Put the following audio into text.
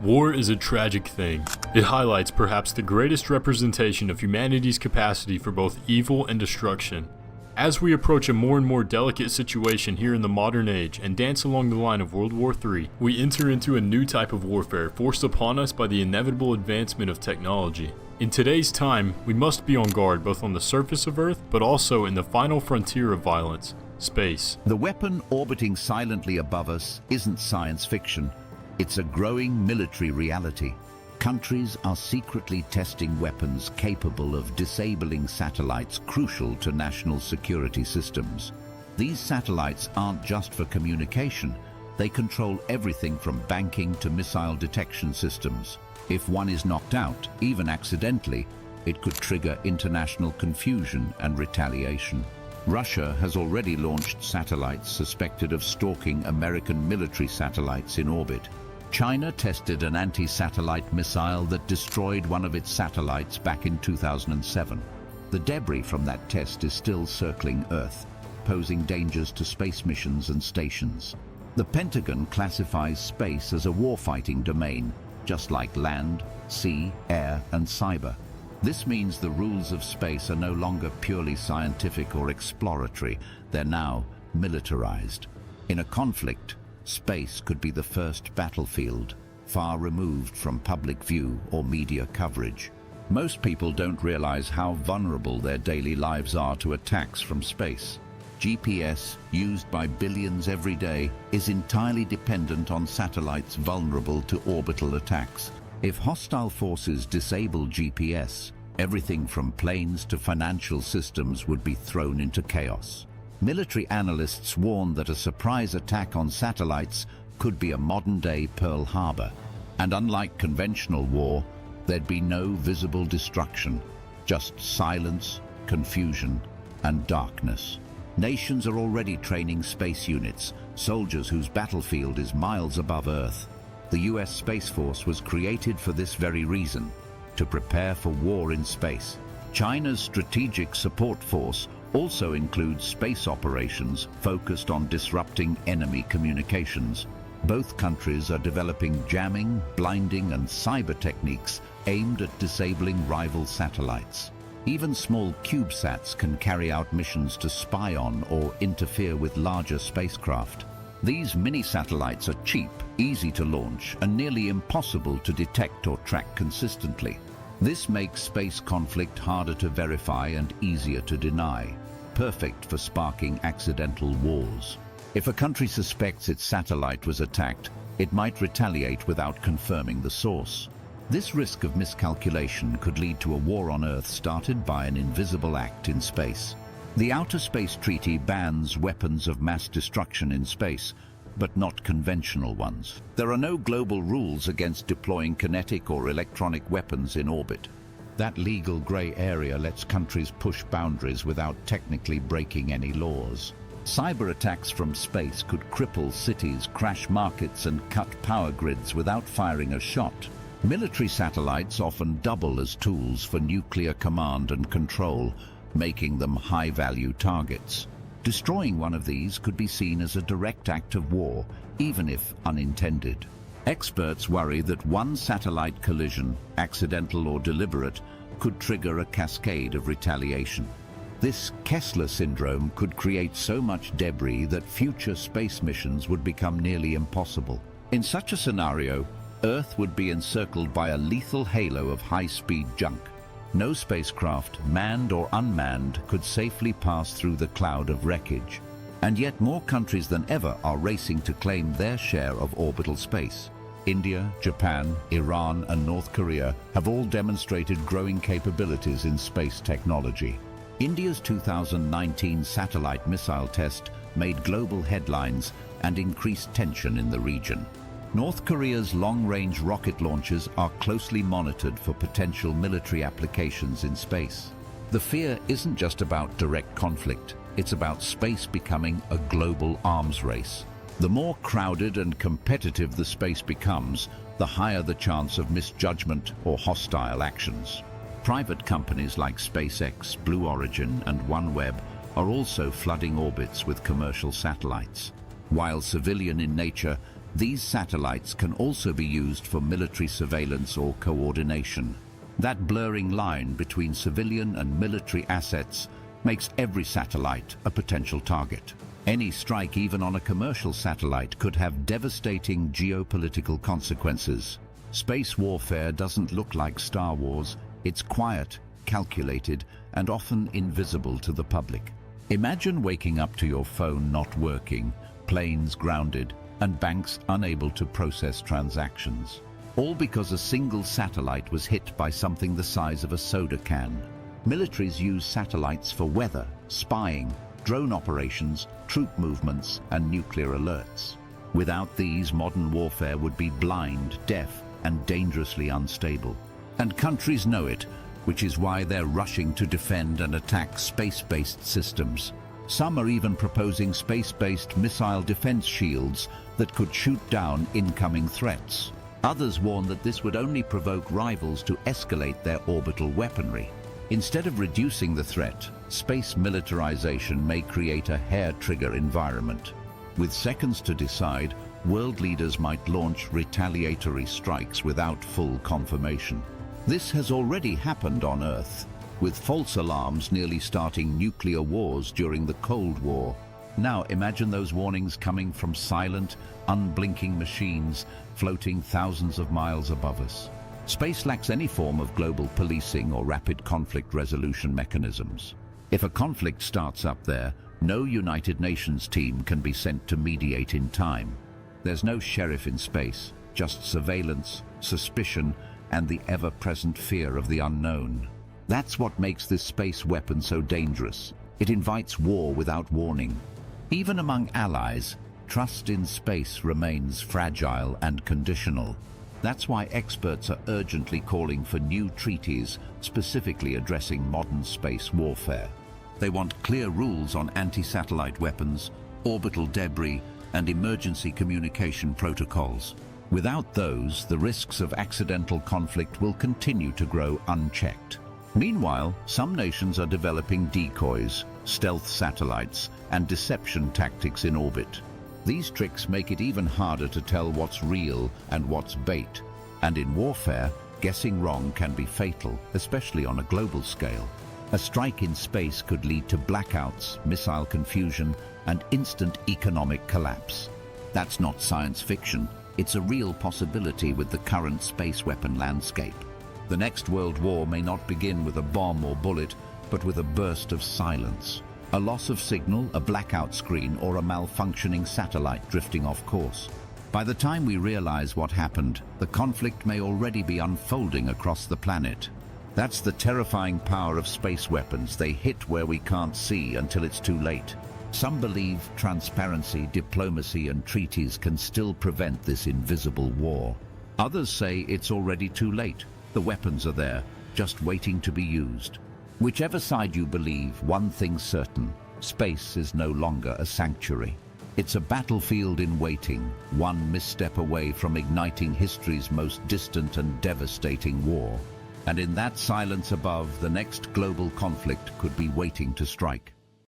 War is a tragic thing. It highlights perhaps the greatest representation of humanity's capacity for both evil and destruction. As we approach a more and more delicate situation here in the modern age and dance along the line of World War III, we enter into a new type of warfare forced upon us by the inevitable advancement of technology. In today's time, we must be on guard both on the surface of Earth, but also in the final frontier of violence, space. The weapon orbiting silently above us isn't science fiction. It's a growing military reality. Countries are secretly testing weapons capable of disabling satellites crucial to national security systems. These satellites aren't just for communication. They control everything from banking to missile detection systems. If one is knocked out, even accidentally, it could trigger international confusion and retaliation. Russia has already launched satellites suspected of stalking American military satellites in orbit. China tested an anti-satellite missile that destroyed one of its satellites back in 2007. The debris from that test is still circling Earth, posing dangers to space missions and stations. The Pentagon classifies space as a warfighting domain, just like land, sea, air, and cyber. This means the rules of space are no longer purely scientific or exploratory. They're now militarized. In a conflict, space could be the first battlefield, far removed from public view or media coverage. Most people don't realize how vulnerable their daily lives are to attacks from space. GPS, used by billions every day, is entirely dependent on satellites vulnerable to orbital attacks. If hostile forces disable GPS, everything from planes to financial systems would be thrown into chaos. Military analysts warn that a surprise attack on satellites could be a modern-day Pearl Harbor. And unlike conventional war, there'd be no visible destruction, just silence, confusion, and darkness. Nations are already training space units, soldiers whose battlefield is miles above Earth. The US Space Force was created for this very reason, to prepare for war in space. China's Strategic Support Force also includes space operations focused on disrupting enemy communications. Both countries are developing jamming, blinding, and cyber techniques aimed at disabling rival satellites. Even small CubeSats can carry out missions to spy on or interfere with larger spacecraft. These mini-satellites are cheap, easy to launch, and nearly impossible to detect or track consistently. This makes space conflict harder to verify and easier to deny, perfect for sparking accidental wars. If a country suspects its satellite was attacked, it might retaliate without confirming the source. This risk of miscalculation could lead to a war on Earth started by an invisible act in space. The Outer Space Treaty bans weapons of mass destruction in space, but not conventional ones. There are no global rules against deploying kinetic or electronic weapons in orbit. That legal gray area lets countries push boundaries without technically breaking any laws. Cyber attacks from space could cripple cities, crash markets, and cut power grids without firing a shot. Military satellites often double as tools for nuclear command and control, making them high-value targets. Destroying one of these could be seen as a direct act of war, even if unintended. Experts worry that one satellite collision, accidental or deliberate, could trigger a cascade of retaliation. This Kessler syndrome could create so much debris that future space missions would become nearly impossible. In such a scenario, Earth would be encircled by a lethal halo of high-speed junk. No spacecraft, manned or unmanned, could safely pass through the cloud of wreckage. And yet more countries than ever are racing to claim their share of orbital space. India, Japan, Iran, and North Korea have all demonstrated growing capabilities in space technology. India's 2019 satellite missile test made global headlines and increased tension in the region. North Korea's long-range rocket launches are closely monitored for potential military applications in space. The fear isn't just about direct conflict, it's about space becoming a global arms race. The more crowded and competitive the space becomes, the higher the chance of misjudgment or hostile actions. Private companies like SpaceX, Blue Origin, and OneWeb are also flooding orbits with commercial satellites. While civilian in nature, These satellites can also be used for military surveillance or coordination. That blurring line between civilian and military assets makes every satellite a potential target. Any strike, even on a commercial satellite, could have devastating geopolitical consequences. Space warfare doesn't look like Star Wars. It's quiet, calculated, and often invisible to the public. Imagine waking up to your phone not working, planes grounded, and banks unable to process transactions. All because a single satellite was hit by something the size of a soda can. Militaries use satellites for weather, spying, drone operations, troop movements, and nuclear alerts. Without these, modern warfare would be blind, deaf, and dangerously unstable. And countries know it, which is why they're rushing to defend and attack space-based systems. Some are even proposing space-based missile defense shields that could shoot down incoming threats. Others warn that this would only provoke rivals to escalate their orbital weaponry. Instead of reducing the threat, space militarization may create a hair-trigger environment. With seconds to decide, world leaders might launch retaliatory strikes without full confirmation. This has already happened on Earth, with false alarms nearly starting nuclear wars during the Cold War. Now imagine those warnings coming from silent, unblinking machines floating thousands of miles above us. Space lacks any form of global policing or rapid conflict resolution mechanisms. If a conflict starts up there, no United Nations team can be sent to mediate in time. There's no sheriff in space, just surveillance, suspicion, and the ever-present fear of the unknown. That's what makes this space weapon so dangerous. It invites war without warning. Even among allies, trust in space remains fragile and conditional. That's why experts are urgently calling for new treaties specifically addressing modern space warfare. They want clear rules on anti-satellite weapons, orbital debris, and emergency communication protocols. Without those, the risks of accidental conflict will continue to grow unchecked. Meanwhile, some nations are developing decoys, stealth satellites, and deception tactics in orbit. These tricks make it even harder to tell what's real and what's bait. And in warfare, guessing wrong can be fatal, especially on a global scale. A strike in space could lead to blackouts, missile confusion, and instant economic collapse. That's not science fiction. It's a real possibility with the current space weapon landscape. The next world war may not begin with a bomb or bullet, but with a burst of silence. A loss of signal, a blackout screen, or a malfunctioning satellite drifting off course. By the time we realize what happened, the conflict may already be unfolding across the planet. That's the terrifying power of space weapons. They hit where we can't see until it's too late. Some believe transparency, diplomacy, and treaties can still prevent this invisible war. Others say it's already too late. The weapons are there, just waiting to be used. Whichever side you believe, one thing's certain: space is no longer a sanctuary. It's a battlefield in waiting, one misstep away from igniting history's most distant and devastating war. And in that silence above, the next global conflict could be waiting to strike.